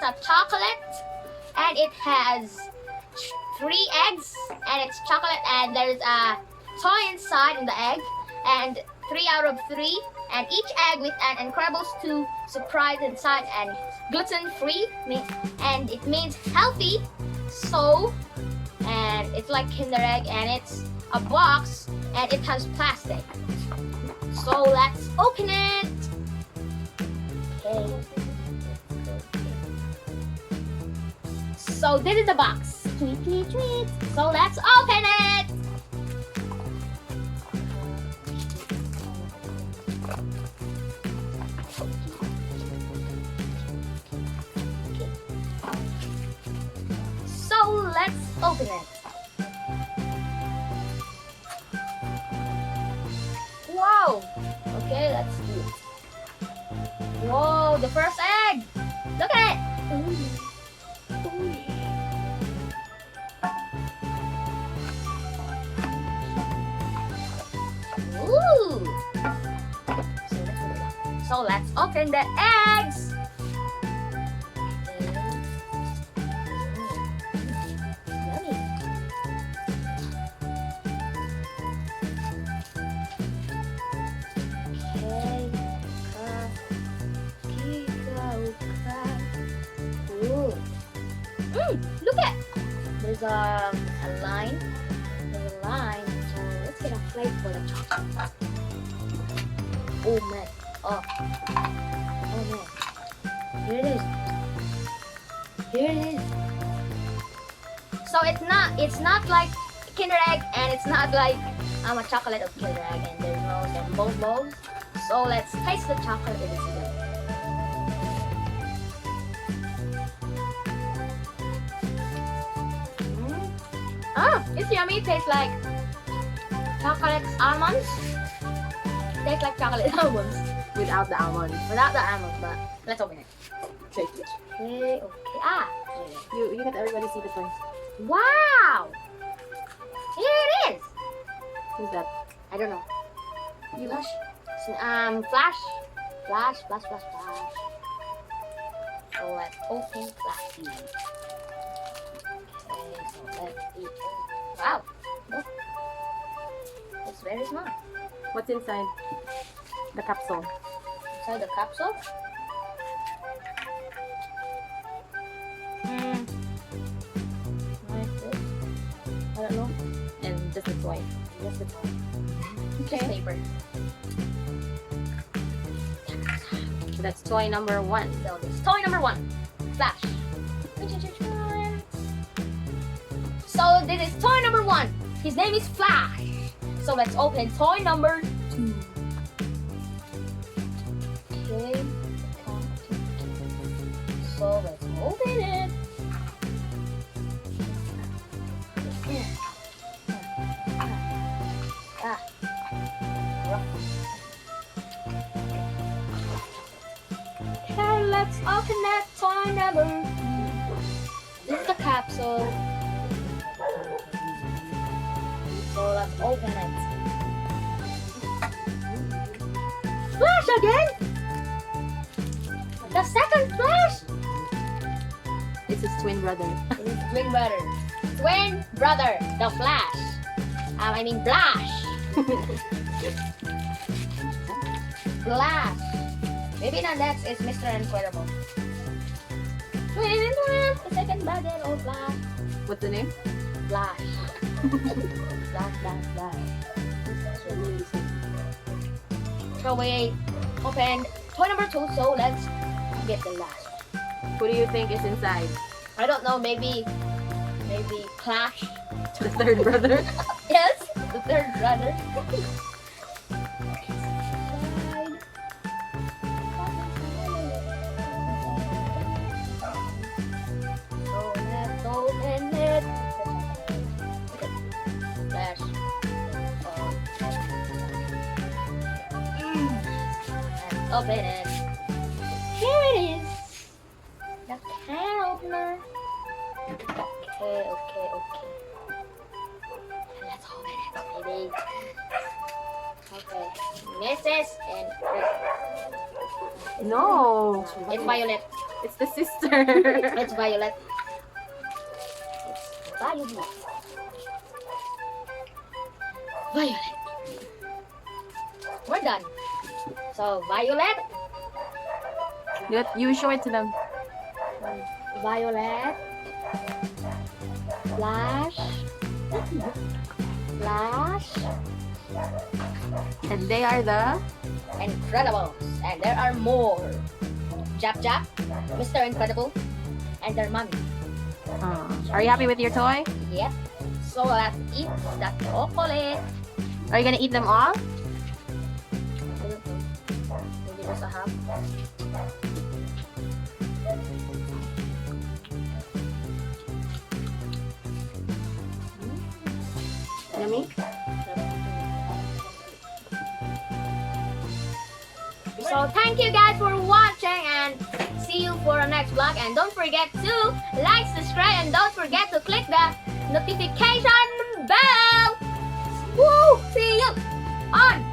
it's a chocolate, and it has 3 eggs, and it's chocolate, and there's a toy inside in the egg, and 3 out of 3, and each egg with an incredible stew surprise inside, and gluten-free, and it means healthy. So, and it's like Kinder Egg, and it's a box, and it has plastic. So let's open it. Okay. So this is the box. Tweet, tweet, tweet. So let's open it. So let's open it. Wow. Okay, let's do it. Whoa, the first egg. Look at it. Ooh. So let's open the eggs. Yummy. Look at, there's a line. There's a line. So let's get a plate for the chocolate. Oh man. Oh man. Here it is. Here it is. So it's not like Kinder Egg, and it's not like a chocolate of Kinder Egg, and there's no both bowls. So let's taste the chocolate in its middle. It's yummy. It tastes like chocolate almonds. Tastes like chocolate almonds. Without the almond. Without the almonds, but let's open it. Take it. Okay, okay. Ah. You let everybody see the toys. Wow! Here it is! Who's that? I don't know. You hush. Flash. Flash, flash, flash, flash. So let's open Flashy. Okay, so let's eat. Wow! Look. It's very small. What's inside the capsule? Inside the capsule? Like this. I don't know. And just a toy. Just the toy. Okay. Just paper. So that's toy number 1. So this is toy number 1. Flash. So this is toy number 1. His name is Flash. So let's open toy number 2. Okay. So let's open it. Okay, let's open that toy number 2. This is the capsule. So let's open it. Flash again? The second Flash? It's his twin brother. It's his twin brother. Twin brother, the Flash. I mean Flash. Flash. Maybe the next is Mr. Incredible. Twin, the second brother of Flash. What's the name? Flash. Flash, flash, flash. So we opened toy number 2, so let's get the last. Who do you think is inside? I don't know, maybe Clash. The third brother? Yes, the third brother. So let's open it. Flash. Let's open it. Here it is. The can opener. Okay. Let's open it, baby. Okay. Mrs. and No. it's violet. It's the sister. It's violet. It's violet. Violet. We're done. So violet, You show it to them. violet, flash, flash, And they are the... Incredibles, and there are more. Jap Jap, Mr. Incredible, and their mommy. Are you happy with your toy? Yep. So let's eat the chocolate. Are you gonna eat them all? Maybe just a half. Yummy? So thank you guys for watching and see you for our next vlog. And don't forget to like, subscribe, and don't forget to click the notification bell. Woo! See you on